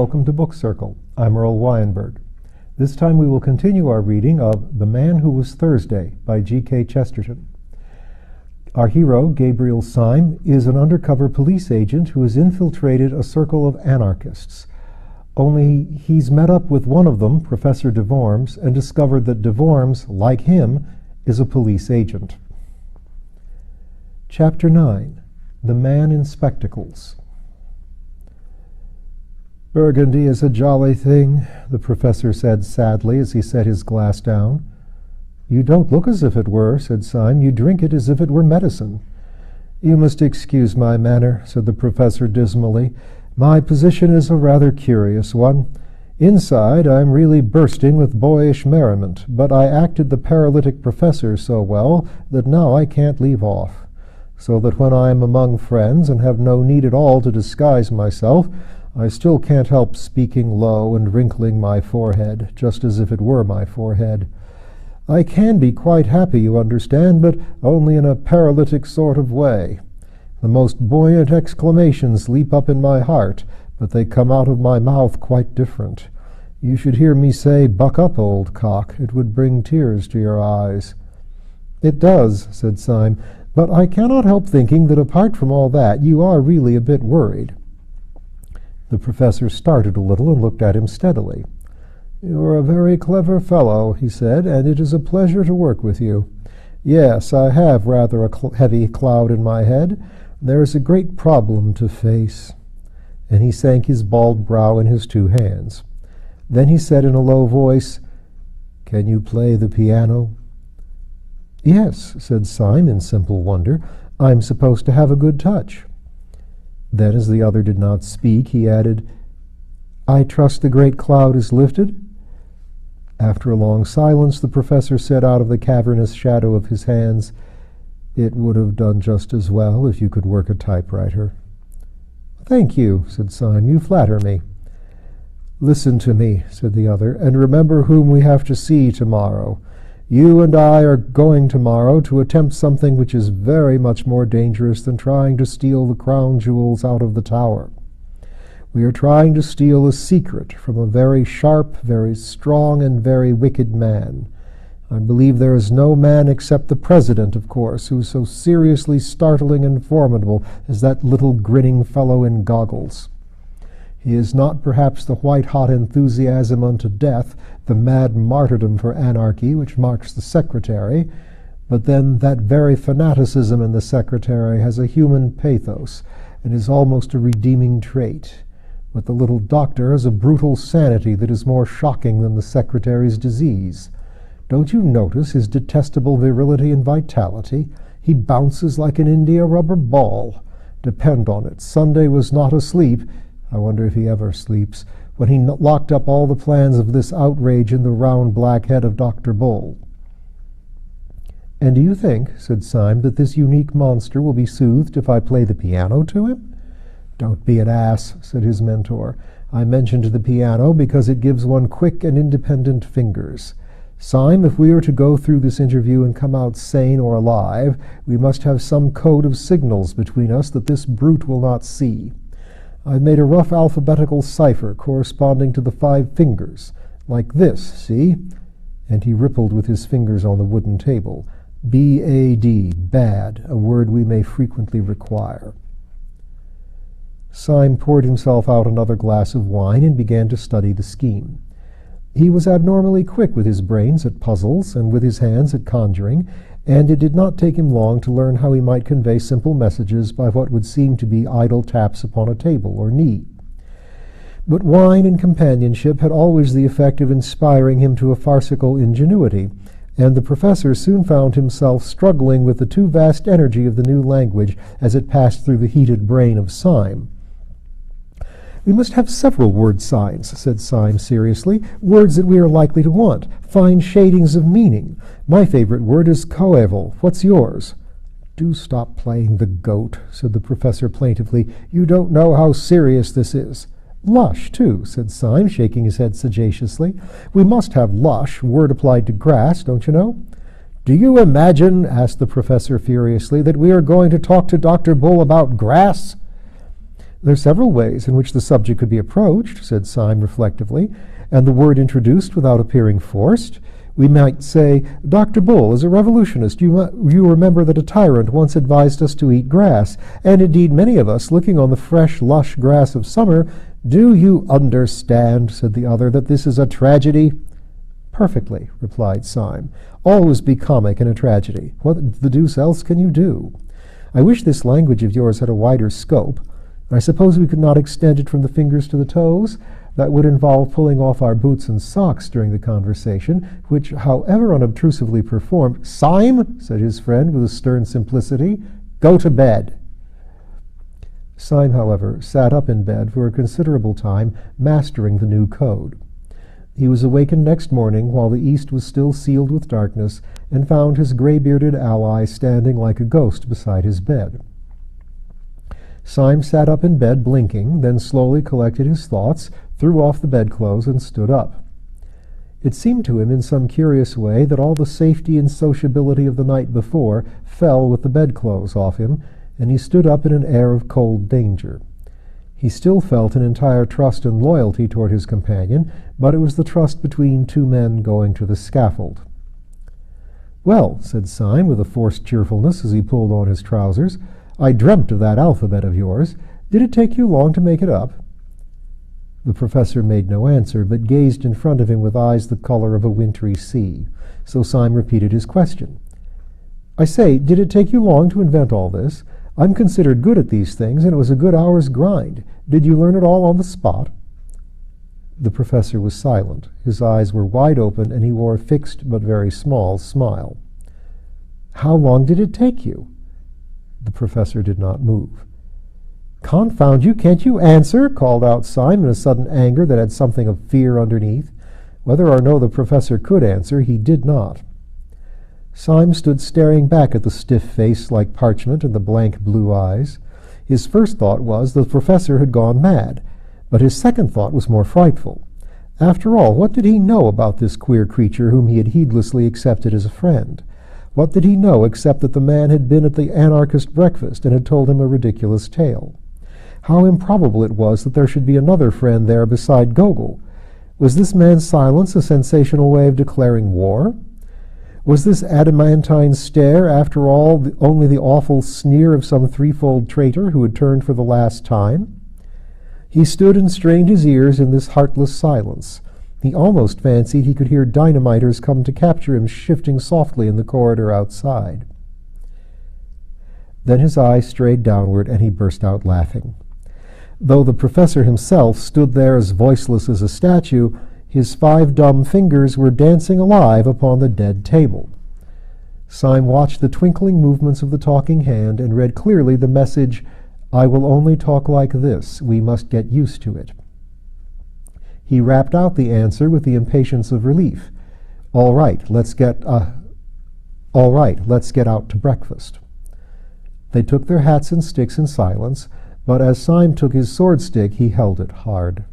welcome to Book Circle. I'm Earl Wajenberg. This time we will continue our reading of The Man Who Was Thursday by G.K. Chesterton. Our hero, Gabriel Syme, is an undercover police agent who has infiltrated a circle of anarchists. Only he's met up with one of them, Professor de Worms, and discovered that de Worms, like him, is a police agent. Chapter 9. The Man in Spectacles. "Burgundy is a jolly thing," the professor said sadly as he set his glass down. "You don't look as if it were," said Syme. "You drink it as if it were medicine." "You must excuse my manner," said the professor dismally. "My position is a rather curious one. Inside, I'm really bursting with boyish merriment, but I acted the paralytic professor so well that now I can't leave off. So that when I am among friends and have no need at all to disguise myself, I still can't help speaking low and wrinkling my forehead, just as if it were my forehead. I can be quite happy, you understand, but only in a paralytic sort of way. The most buoyant exclamations leap up in my heart, but they come out of my mouth quite different. You should hear me say, 'Buck up, old cock.' It would bring tears to your eyes." "It does," said Syme, "but I cannot help thinking that apart from all that, you are really a bit worried." The professor started a little and looked at him steadily. "You are a very clever fellow," he said, "and it is a pleasure to work with you. Yes, I have rather a heavy cloud in my head. There is a great problem to face." And he sank his bald brow in his two hands. Then he said in a low voice, "Can you play the piano?" "Yes," said Syme in simple wonder. "I'm supposed to have a good touch." Then, as the other did not speak, he added, "I trust the great cloud is lifted?" After a long silence, the professor said out of the cavernous shadow of his hands, "It would have done just as well if you could work a typewriter." "Thank you," said Syme. "You flatter me." "Listen to me," said the other, "and remember whom we have to see tomorrow. You and I are going tomorrow to attempt something which is very much more dangerous than trying to steal the crown jewels out of the tower. We are trying to steal a secret from a very sharp, very strong, and very wicked man. I believe there is no man except the president, of course, who is so seriously startling and formidable as that little grinning fellow in goggles. He is not perhaps the white-hot enthusiasm unto death, the mad martyrdom for anarchy which marks the secretary, but then that very fanaticism in the secretary has a human pathos and is almost a redeeming trait. But the little doctor has a brutal sanity that is more shocking than the secretary's disease. Don't you notice his detestable virility and vitality? He bounces like an India-rubber ball. Depend on it, Sunday was not asleep, I wonder if he ever sleeps, when he locked up all the plans of this outrage in the round black head of Dr. Bull." "And do you think," said Syme, "that this unique monster will be soothed if I play the piano to him?" "Don't be an ass," said his mentor. "I mentioned the piano because it gives one quick and independent fingers. Syme, if we are to go through this interview and come out sane or alive, we must have some code of signals between us that this brute will not see. I've made a rough alphabetical cipher corresponding to the 5 fingers, like this, see?" And he rippled with his fingers on the wooden table. "B-A-D, bad, a word we may frequently require." Syme poured himself out another glass of wine and began to study the scheme. He was abnormally quick with his brains at puzzles and with his hands at conjuring, and it did not take him long to learn how he might convey simple messages by what would seem to be idle taps upon a table or knee. But wine and companionship had always the effect of inspiring him to a farcical ingenuity, and the professor soon found himself struggling with the too vast energy of the new language as it passed through the heated brain of Syme. "We must have several word signs," said Syme seriously, "words that we are likely to want, fine shadings of meaning. My favorite word is coeval. What's yours?" "Do stop playing the goat," said the professor plaintively. "You don't know how serious this is." "Lush, too," said Syme, shaking his head sagaciously. "We must have lush, word applied to grass, don't you know?" "Do you imagine," asked the professor furiously, "that we are going to talk to Dr. Bull about grass?" There are several ways in which the subject could be approached, said Syme reflectively, and the word introduced without appearing forced. We might say, Dr. Bull, as a revolutionist, you remember that a tyrant once advised us to eat grass, and indeed many of us, looking on the fresh, lush grass of summer, do you understand, said the other, that this is a tragedy? Perfectly, replied Syme. Always be comic in a tragedy. What the deuce else can you do? I wish this language of yours had a wider scope. I suppose we could not extend it from the fingers to the toes. That would involve pulling off our boots and socks during the conversation, which, however unobtrusively performed— Syme, said his friend with a stern simplicity, go to bed. Syme, however, sat up in bed for a considerable time, mastering the new code. He was awakened next morning while the east was still sealed with darkness, and found his gray-bearded ally standing like a ghost beside his bed. Syme sat up in bed blinking, then slowly collected his thoughts, threw off the bedclothes, and stood up. It seemed to him in some curious way that all the safety and sociability of the night before fell with the bedclothes off him, and he stood up in an air of cold danger. He still felt an entire trust and loyalty toward his companion, but it was the trust between two men going to the scaffold. Well, said Syme with a forced cheerfulness as he pulled on his trousers, I dreamt of that alphabet of yours. Did it take you long to make it up? The professor made no answer, but gazed in front of him with eyes the color of a wintry sea. So Syme repeated his question. I say, did it take you long to invent all this? I'm considered good at these things, and it was a good hour's grind. Did you learn it all on the spot? The professor was silent. His eyes were wide open, and he wore a fixed but very small smile. How long did it take you? The professor did not move. Confound you, can't you answer? Called out Syme in a sudden anger that had something of fear underneath. Whether or no the professor could answer, he did not. Syme stood staring back at the stiff face like parchment and the blank blue eyes. His first thought was the professor had gone mad, but his second thought was more frightful. After all, what did he know about this queer creature whom he had heedlessly accepted as a friend? What did he know except that the man had been at the anarchist breakfast and had told him a ridiculous tale? How improbable it was that there should be another friend there beside Gogol. Was this man's silence a sensational way of declaring war? Was this adamantine stare, after all, only the awful sneer of some threefold traitor who had turned for the last time? He stood and strained his ears in this heartless silence. He almost fancied he could hear dynamiters come to capture him shifting softly in the corridor outside. Then his eyes strayed downward, and he burst out laughing. Though the professor himself stood there as voiceless as a statue, his 5 dumb fingers were dancing alive upon the dead table. Syme watched the twinkling movements of the talking hand and read clearly the message, I will only talk like this. We must get used to it. He rapped out the answer with the impatience of relief. All right, let's get out to breakfast. They took their hats and sticks in silence, but as Syme took his sword stick, he held it hard.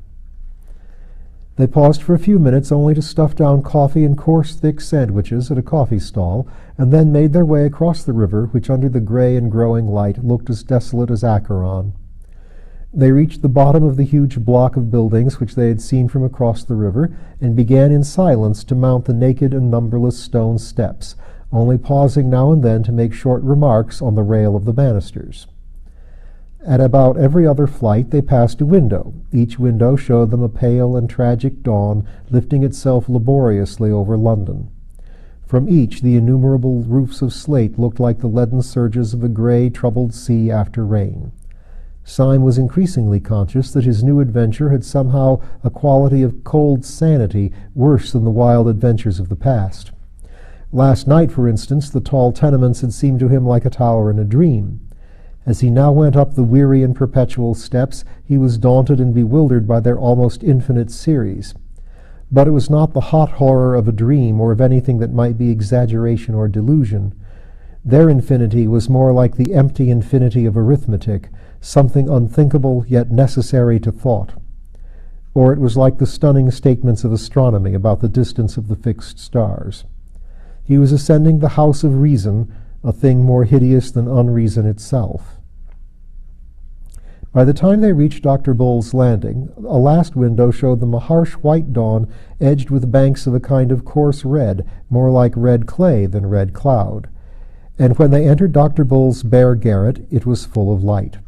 They paused for a few minutes only to stuff down coffee and coarse, thick sandwiches at a coffee stall, and then made their way across the river, which under the gray and growing light looked as desolate as Acheron. They reached the bottom of the huge block of buildings which they had seen from across the river, and began in silence to mount the naked and numberless stone steps, only pausing now and then to make short remarks on the rail of the banisters. At about every other flight they passed a window. Each window showed them a pale and tragic dawn lifting itself laboriously over London. From each the innumerable roofs of slate looked like the leaden surges of a gray, troubled sea after rain. Syme was increasingly conscious that his new adventure had somehow a quality of cold sanity worse than the wild adventures of the past. Last night, for instance, the tall tenements had seemed to him like a tower in a dream. As he now went up the weary and perpetual steps, he was daunted and bewildered by their almost infinite series. But it was not the hot horror of a dream or of anything that might be exaggeration or delusion. Their infinity was more like the empty infinity of arithmetic, something unthinkable yet necessary to thought. Or it was like the stunning statements of astronomy about the distance of the fixed stars. He was ascending the house of reason, a thing more hideous than unreason itself. By the time they reached Dr. Bull's landing, a last window showed them a harsh white dawn edged with banks of a kind of coarse red, more like red clay than red cloud. And when they entered Dr. Bull's bare garret, it was full of light.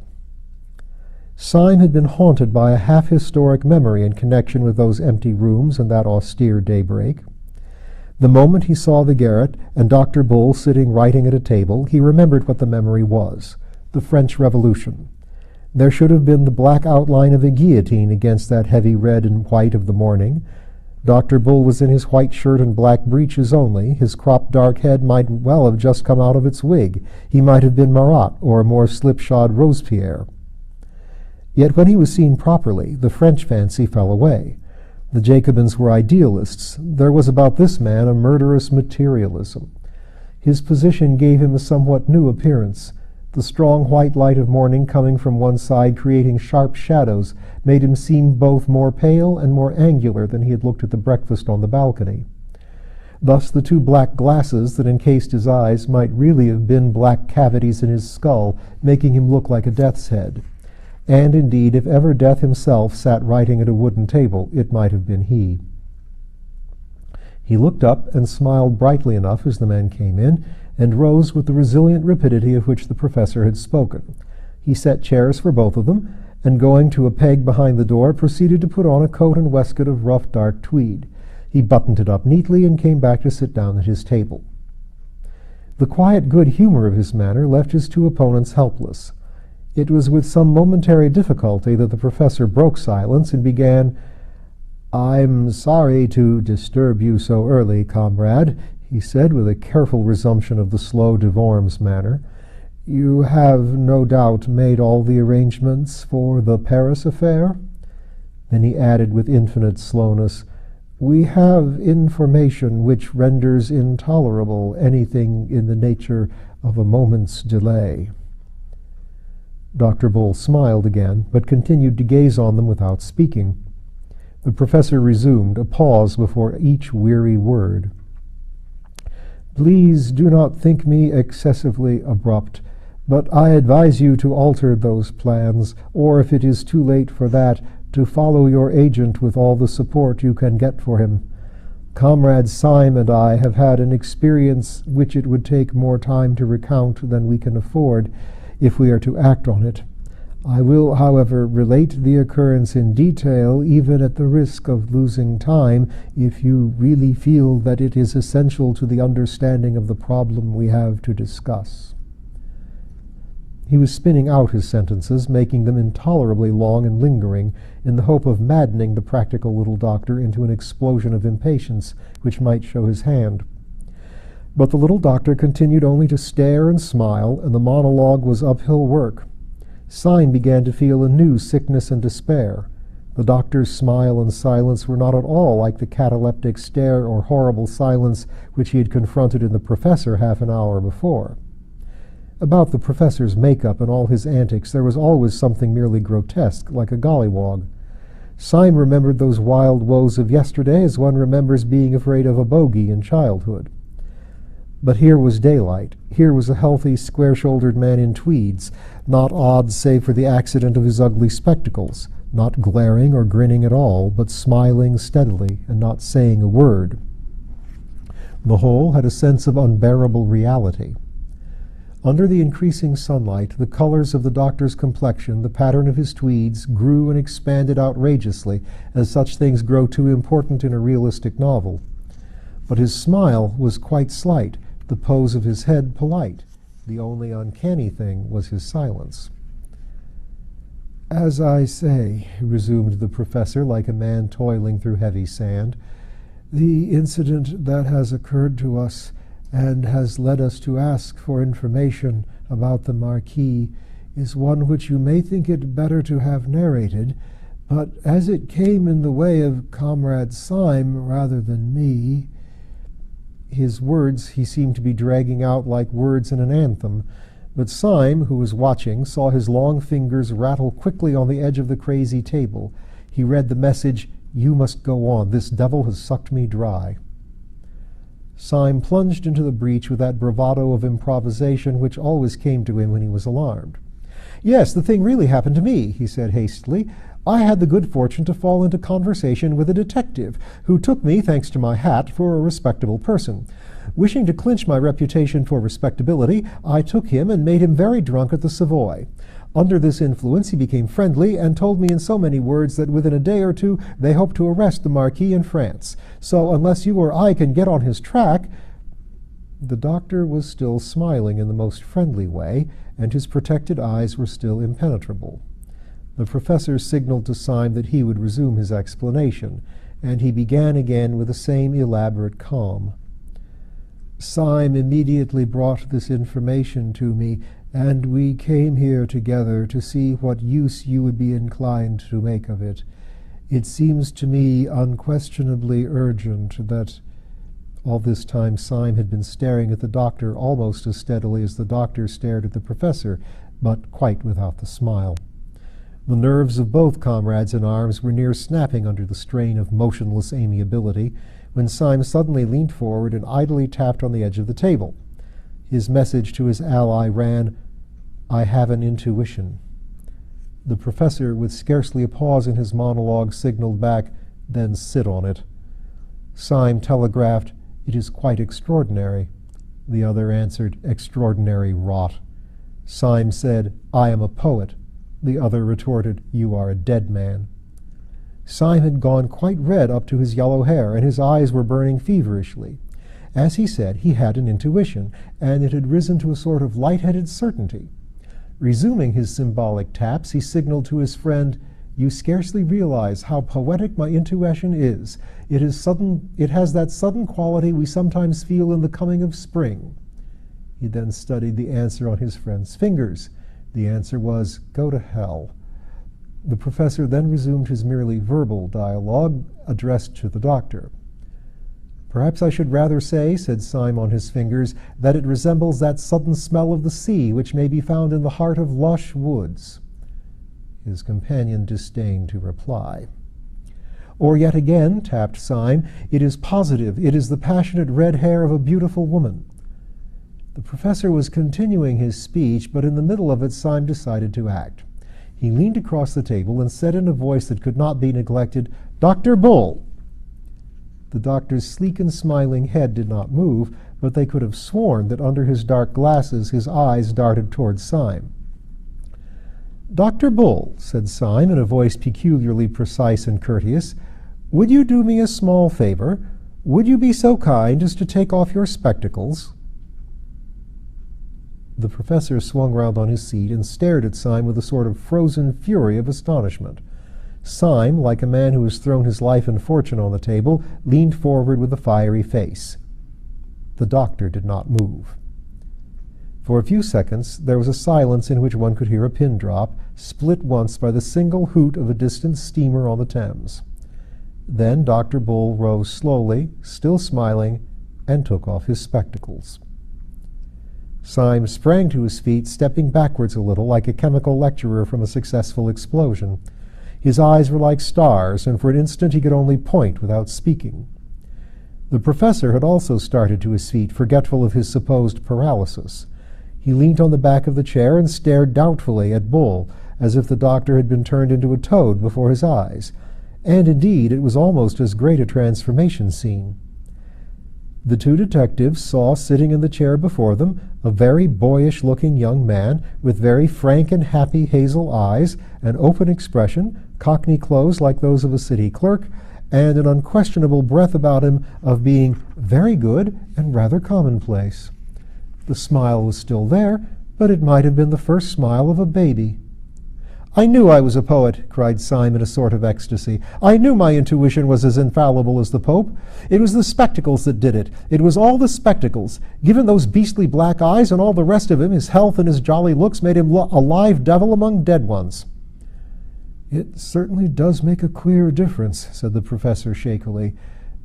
Syme had been haunted by a half-historic memory in connection with those empty rooms and that austere daybreak. The moment he saw the garret and Dr. Bull sitting writing at a table, he remembered what the memory was: the French Revolution. There should have been the black outline of a guillotine against that heavy red and white of the morning. Dr. Bull was in his white shirt and black breeches only. His cropped dark head might well have just come out of its wig. He might have been Marat or a more slipshod Robespierre. Yet when he was seen properly, the French fancy fell away. The Jacobins were idealists. There was about this man a murderous materialism. His position gave him a somewhat new appearance. The strong white light of morning coming from one side, creating sharp shadows, made him seem both more pale and more angular than he had looked at the breakfast on the balcony. Thus the two black glasses that encased his eyes might really have been black cavities in his skull, making him look like a death's head. And indeed, if ever Death himself sat writing at a wooden table, it might have been he. He looked up and smiled brightly enough as the men came in, and rose with the resilient rapidity of which the professor had spoken. He set chairs for both of them, and going to a peg behind the door, proceeded to put on a coat and waistcoat of rough dark tweed. He buttoned it up neatly and came back to sit down at his table. The quiet good humor of his manner left his two opponents helpless. It was with some momentary difficulty that the professor broke silence and began, "I'm sorry to disturb you so early, comrade," he said with a careful resumption of the slow de Worms manner. "You have no doubt made all the arrangements for the Paris affair?" Then he added with infinite slowness, "We have information which renders intolerable anything in the nature of a moment's delay." Dr. Bull smiled again, but continued to gaze on them without speaking. The professor resumed, a pause before each weary word. "Please do not think me excessively abrupt, but I advise you to alter those plans, or if it is too late for that, to follow your agent with all the support you can get for him. Comrade Syme and I have had an experience which it would take more time to recount than we can afford if we are to act on it. I will, however, relate the occurrence in detail, even at the risk of losing time, if you really feel that it is essential to the understanding of the problem we have to discuss." He was spinning out his sentences, making them intolerably long and lingering, in the hope of maddening the practical little doctor into an explosion of impatience which might show his hand. But the little doctor continued only to stare and smile, and the monologue was uphill work. Syme began to feel a new sickness and despair. The doctor's smile and silence were not at all like the cataleptic stare or horrible silence which he had confronted in the professor half an hour before. About the professor's make-up and all his antics there was always something merely grotesque, like a gollywog. Syme remembered those wild woes of yesterday as one remembers being afraid of a bogey in childhood. But here was daylight. Here was a healthy, square-shouldered man in tweeds, not odd save for the accident of his ugly spectacles, not glaring or grinning at all, but smiling steadily and not saying a word. The whole had a sense of unbearable reality. Under the increasing sunlight, the colors of the doctor's complexion, the pattern of his tweeds, grew and expanded outrageously, as such things grow too important in a realistic novel. But his smile was quite slight, the pose of his head polite. The only uncanny thing was his silence. "As I say," resumed the professor, like a man toiling through heavy sand, "the incident that has occurred to us and has led us to ask for information about the Marquis is one which you may think it better to have narrated, but as it came in the way of Comrade Syme rather than me—" His words he seemed to be dragging out like words in an anthem, but Syme, who was watching, saw his long fingers rattle quickly on the edge of the crazy table. He read the message, "You must go on. This devil has sucked me dry." Syme plunged into the breach with that bravado of improvisation which always came to him when he was alarmed. Yes, the thing really happened to me, he said hastily. I had the good fortune to fall into conversation with a detective, who took me, thanks to my hat, for a respectable person. Wishing to clinch my reputation for respectability, I took him and made him very drunk at the Savoy. Under this influence he became friendly, and told me in so many words that within a day or two they hoped to arrest the Marquis in France. So unless you or I can get on his track— The doctor was still smiling in the most friendly way, and his protected eyes were still impenetrable. The professor signaled to Syme that he would resume his explanation, and he began again with the same elaborate calm. Syme immediately brought this information to me, and we came here together to see what use you would be inclined to make of it. It seems to me unquestionably urgent that— All this time Syme had been staring at the doctor almost as steadily as the doctor stared at the professor, but quite without the smile. The nerves of both comrades in arms were near snapping under the strain of motionless amiability, when Syme suddenly leaned forward and idly tapped on the edge of the table. His message to his ally ran, "I have an intuition." The professor, with scarcely a pause in his monologue, signaled back, "Then sit on it." Syme telegraphed, "It is quite extraordinary." The other answered, "Extraordinary rot." Syme said, "I am a poet." The other retorted, "You are a dead man." Syme had gone quite red up to his yellow hair, and his eyes were burning feverishly. As he said, he had an intuition, and it had risen to a sort of light-headed certainty. Resuming his symbolic taps, he signaled to his friend, "You scarcely realize how poetic my intuition is. It has that sudden quality we sometimes feel in the coming of spring." He then studied the answer on his friend's fingers. The answer was, "Go to hell." The professor then resumed his merely verbal dialogue, addressed to the doctor. "Perhaps I should rather say," said Syme on his fingers, "that it resembles that sudden smell of the sea which may be found in the heart of lush woods." His companion disdained to reply. "Or yet again," tapped Syme, "it is positive, it is the passionate red hair of a beautiful woman." The professor was continuing his speech, but in the middle of it Syme decided to act. He leaned across the table and said in a voice that could not be neglected, "Dr. Bull!" The doctor's sleek and smiling head did not move, but they could have sworn that under his dark glasses his eyes darted towards Syme. "Dr. Bull," said Syme in a voice peculiarly precise and courteous, "would you do me a small favor? Would you be so kind as to take off your spectacles?" The professor swung round on his seat and stared at Syme with a sort of frozen fury of astonishment. Syme, like a man who has thrown his life and fortune on the table, leaned forward with a fiery face. The doctor did not move. For a few seconds there was a silence in which one could hear a pin drop, split once by the single hoot of a distant steamer on the Thames. Then Dr. Bull rose slowly, still smiling, and took off his spectacles. Syme sprang to his feet, stepping backwards a little, like a chemical lecturer from a successful explosion. His eyes were like stars, and for an instant he could only point without speaking. The professor had also started to his feet, forgetful of his supposed paralysis. He leant on the back of the chair and stared doubtfully at Bull, as if the doctor had been turned into a toad before his eyes. And indeed, it was almost as great a transformation scene. The two detectives saw sitting in the chair before them a very boyish-looking young man with very frank and happy hazel eyes, an open expression, cockney clothes like those of a city clerk, and an unquestionable breath about him of being very good and rather commonplace. The smile was still there, but it might have been the first smile of a baby. "I knew I was a poet," cried Syme in a sort of ecstasy. "I knew my intuition was as infallible as the Pope. It was the spectacles that did it. It was all the spectacles. Given those beastly black eyes and all the rest of him, his health and his jolly looks made him a live devil among dead ones." "It certainly does make a queer difference," said the professor shakily.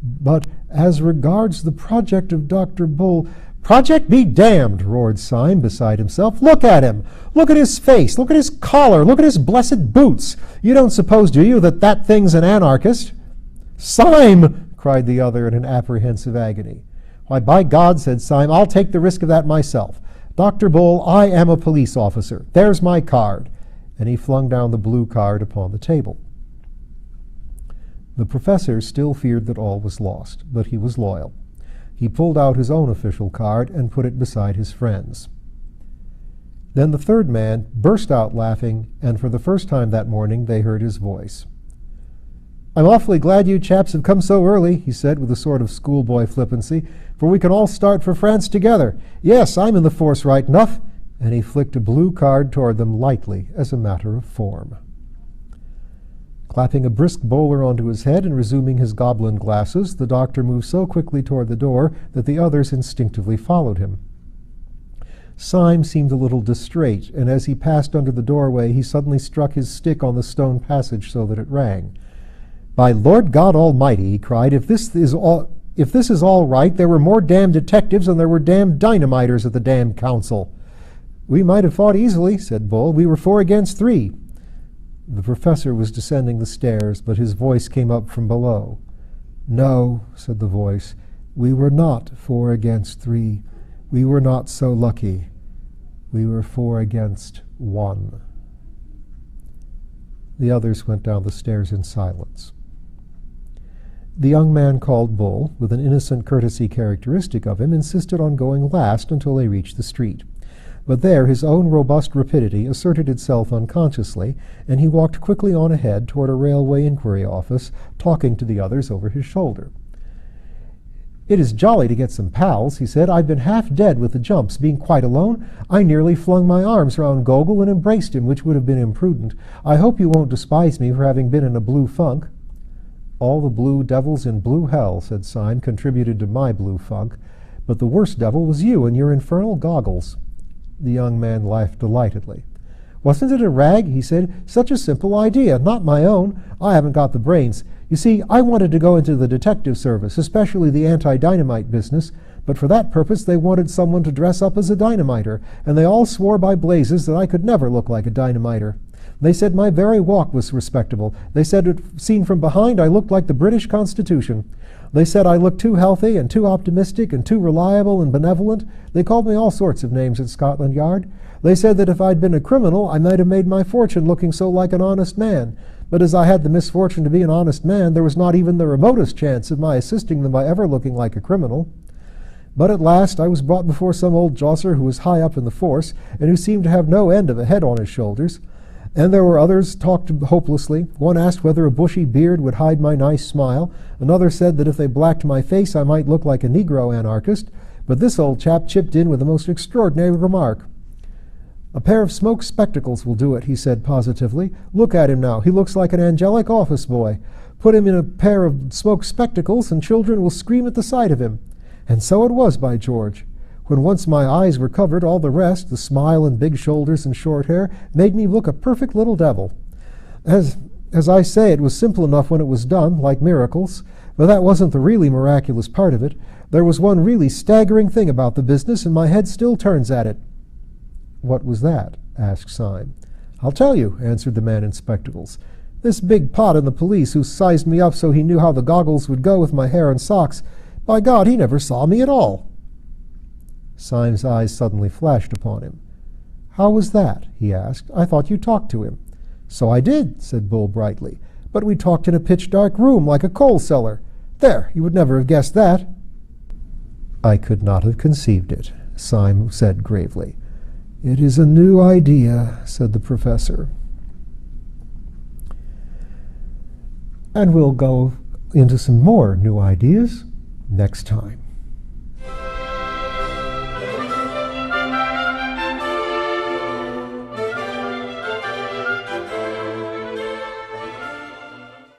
"But as regards the project of Dr. Bull—" "Project be damned!" roared Syme, beside himself. "Look at him! Look at his face! Look at his collar! Look at his blessed boots! You don't suppose, do you, that that thing's an anarchist?" "Syme!" cried the other in an apprehensive agony. "Why, by God," said Syme, "I'll take the risk of that myself. Dr. Bull, I am a police officer. There's my card. And he flung down the blue card upon the table. The professor still feared that all was lost, but he was loyal. He pulled out his own official card and put it beside his friend's. Then the third man burst out laughing, and for the first time that morning they heard his voice. "I'm awfully glad you chaps have come so early," he said with a sort of schoolboy flippancy, "for we can all start for France together. Yes, I'm in the force right enough." And he flicked a blue card toward them lightly as a matter of form. Clapping a brisk bowler onto his head and resuming his goblin glasses, the doctor moved so quickly toward the door that the others instinctively followed him. Syme seemed a little distrait, and as he passed under the doorway he suddenly struck his stick on the stone passage so that it rang. "By Lord God Almighty," he cried, if this is all right, there were more damned detectives than there were damned dynamiters at the damned council." "We might have fought easily," said Bull. "We were 4 against 3. The professor was descending the stairs, but his voice came up from below. "No," said the voice, "we were not 4 against 3. We were not so lucky. We were 4 against 1. The others went down the stairs in silence. The young man called Bull, with an innocent courtesy characteristic of him, insisted on going last until they reached the street. But there his own robust rapidity asserted itself unconsciously, and he walked quickly on ahead toward a railway inquiry office, talking to the others over his shoulder. "It is jolly to get some pals," he said. "I've been half dead with the jumps. Being quite alone, I nearly flung my arms round Gogol and embraced him, which would have been imprudent. I hope you won't despise me for having been in a blue funk." "All the blue devils in blue hell," said Syme, "contributed to my blue funk. But the worst devil was you and your infernal goggles." The young man laughed delightedly. "Wasn't it a rag?" he said. "Such a simple idea, not my own. I haven't got the brains. You see, I wanted to go into the detective service, especially the anti-dynamite business, but for that purpose they wanted someone to dress up as a dynamiter, and they all swore by blazes that I could never look like a dynamiter. They said my very walk was respectable. They said, seen from behind, I looked like the British Constitution. They said I looked too healthy and too optimistic and too reliable and benevolent. They called me all sorts of names at Scotland Yard. They said that if I'd been a criminal, I might have made my fortune looking so like an honest man. But as I had the misfortune to be an honest man, there was not even the remotest chance of my assisting them by ever looking like a criminal. But at last I was brought before some old josser who was high up in the force, and who seemed to have no end of a head on his shoulders. And there were others talked hopelessly. One asked whether a bushy beard would hide my nice smile. Another said that if they blacked my face I might look like a Negro anarchist. But this old chap chipped in with the most extraordinary remark. "A pair of smoked spectacles will do it," he said positively. "Look at him now. He looks like an angelic office boy. Put him in a pair of smoked spectacles and children will scream at the sight of him." And so it was, by George. When once my eyes were covered, all the rest, the smile and big shoulders and short hair, made me look a perfect little devil. As I say, it was simple enough when it was done, like miracles, but that wasn't the really miraculous part of it. There was one really staggering thing about the business, and my head still turns at it. "What was that?" asked Syme. "I'll tell you," answered the man in spectacles. "This big pot in the police who sized me up so he knew how the goggles would go with my hair and socks, by God, he never saw me at all." Syme's eyes suddenly flashed upon him. "How was that?" he asked. "I thought you talked to him." "So I did," said Bull brightly. "But we talked in a pitch-dark room like a coal cellar. There, you would never have guessed that." "I could not have conceived it," Syme said gravely. "It is a new idea," said the professor. And we'll go into some more new ideas next time.